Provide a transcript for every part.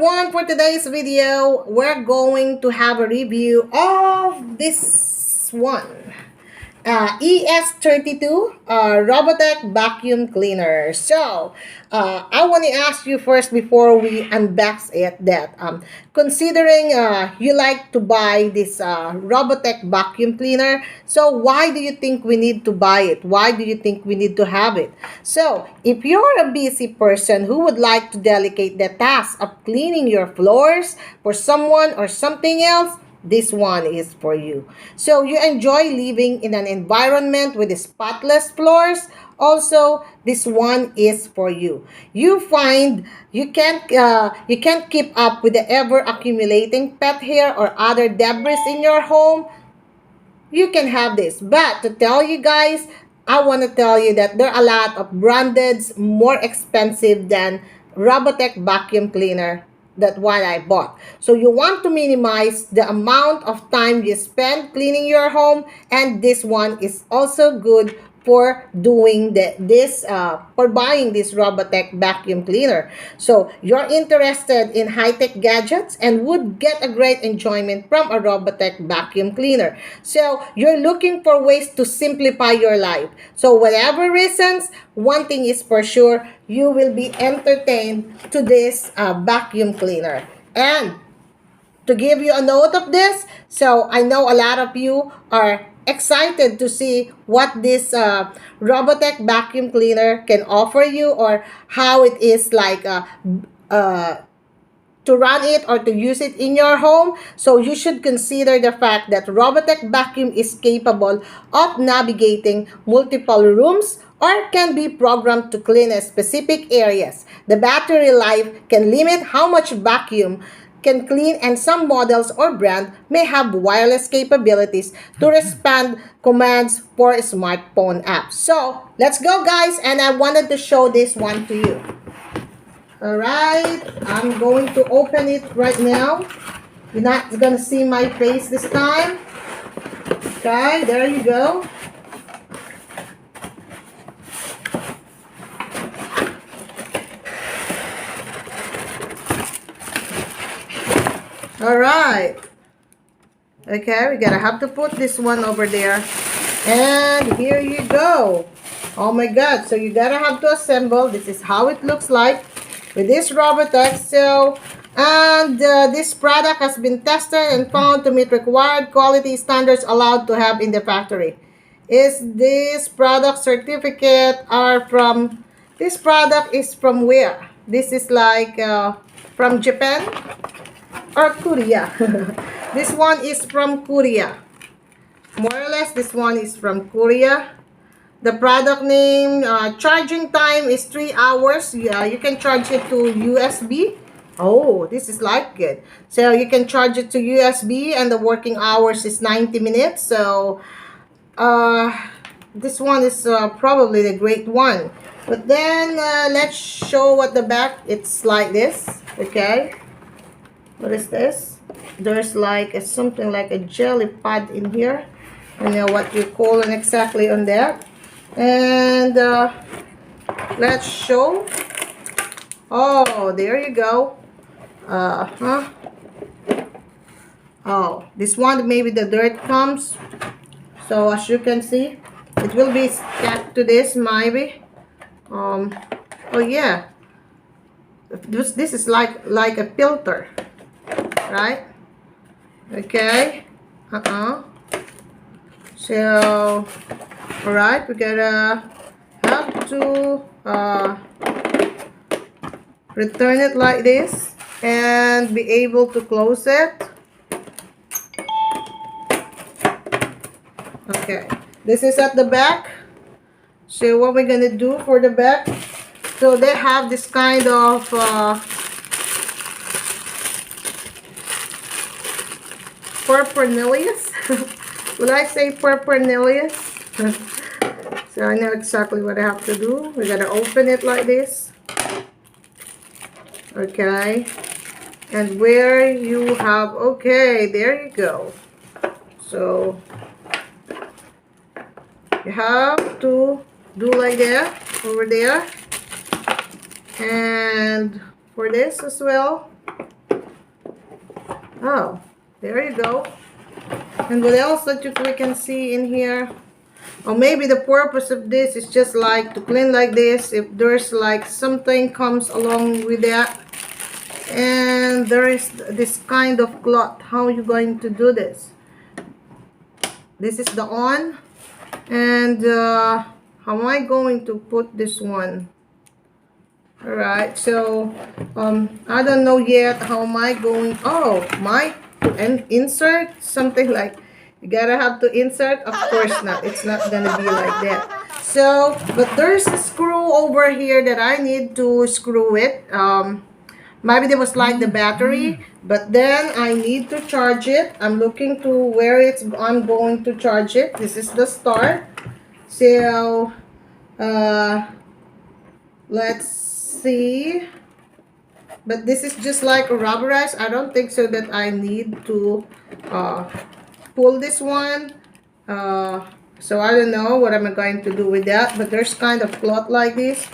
everyone, for today's video, we're going to have a review of this one. ES32 Robotic vacuum cleaner. So, I want to ask you first before we unbox it that considering you like to buy this Robotic vacuum cleaner, so why do you think we need to buy it? Why do you think we need to have it? So, if you're a busy person who would like to delegate the task of cleaning your floors for someone or something else, this one is for you. So you enjoy living in an environment with spotless floors. Also, this one is for you. You find you can't keep up with the ever accumulating pet hair or other debris in your home. You can have this. But to tell you guys, I want to tell you that there are a lot of brandeds more expensive than Robotic vacuum cleaner that one I bought. So you want to minimize the amount of time you spend cleaning your home, and this one is also good for doing for buying this Robotic vacuum cleaner. So you're interested in high-tech gadgets and would get a great enjoyment from a Robotic vacuum cleaner. So you're looking for ways to simplify your life. So whatever reasons, one thing is for sure, you will be entertained to this vacuum cleaner. And to give you a note of this, so I know a lot of you are excited to see what this Robotic vacuum cleaner can offer you, or how it is like to run it or to use it in your home. So you should consider the fact that Robotic vacuum is capable of navigating multiple rooms or can be programmed to clean specific areas. The battery life can limit how much vacuum can clean, and some models or brand may have wireless capabilities to respond commands for smartphone apps. So let's go, guys, and I wanted to show this one to you. Alright, I'm going to open it right now. You're not gonna see my face this time. Okay, there you go. Alright. Okay, we gotta have to put this one over there. And here you go. Oh my god, so you gotta have to assemble. This is how it looks like with this Robotic. So, and this product has been tested and found to meet required quality standards allowed to have in the factory. Is this product certificate are from, this product is from where? This is like from Japan or Korea. This one is from Korea. More or less, this one is from Korea. The product name, charging time is 3 hours. Yeah, you can charge it to USB. Oh, this is like good. So you can charge it to USB, and the working hours is 90 minutes. So this one is probably the great one. But then let's show what the back, it's like this. Okay, what is this? There's like something like a jelly pad in here. I know what you call it exactly on that. And let's show. Oh, there you go. Oh, this one, maybe the dirt comes. So as you can see, it will be stuck to this maybe. Oh yeah, this is like a filter, right? Okay. So alright, we gotta have to return it like this and be able to close it. Okay, this is at the back. So what we're gonna do for the back, so they have this kind of purpurnilius. Will I say purpurnilius? So I know exactly what I have to do. We gotta open it like this. Okay. And where you have, okay, there you go. So you have to do like that over there. And for this as well, Oh, there you go. And what else that we can see in here? Or maybe the purpose of this is just like to clean like this. If there's like something comes along with that. And there is this kind of cloth. How are you going to do this? This is the on. And how am I going to put this one? Alright, so I don't know yet how am I going. Oh, my insert something like you gotta have to insert. Of course not, it's not gonna be like that. So but there's a screw over here that I need to screw it. Maybe there was like the battery, but then I need to charge it. I'm looking to where I'm going to charge it. This is the start. So let's see. But this is just like a rubberized. I don't think so that I need to pull this one. So I don't know what I'm going to do with that. But there's kind of cloth like this.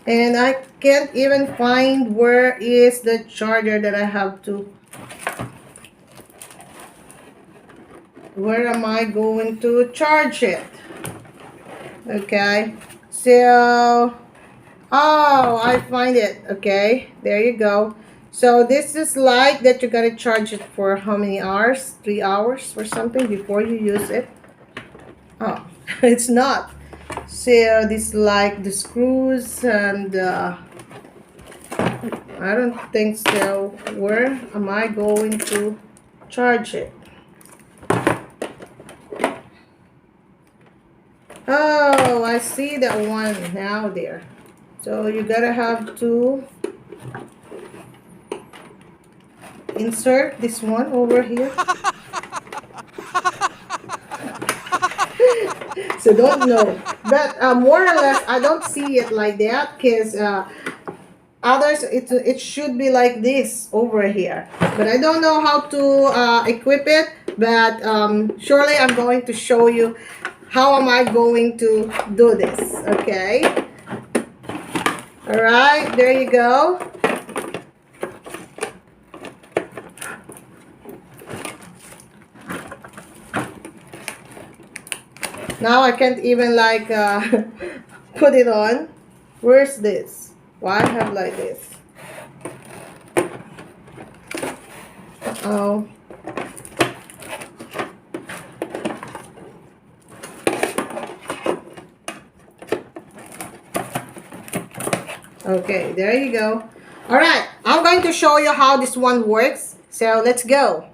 And I can't even find where is the charger that I have to. Where am I going to charge it? Okay. So oh, I find it. Okay, there you go. So this is like that you're gonna charge it for how many hours? 3 hours or something before you use it. Oh, it's not. So this like the screws and I don't think so. Where am I going to charge it? Oh, I see that one now there. So you gotta have to insert this one over here. So don't know. But more or less, I don't see it like that because others, it should be like this over here. But I don't know how to equip it. But surely I'm going to show you how am I going to do this. Okay. All right. There you go. Now I can't even like put it on. Where's this? Why I have like this? Oh. Okay, there you go. All right, I'm going to show you how this one works. So let's go.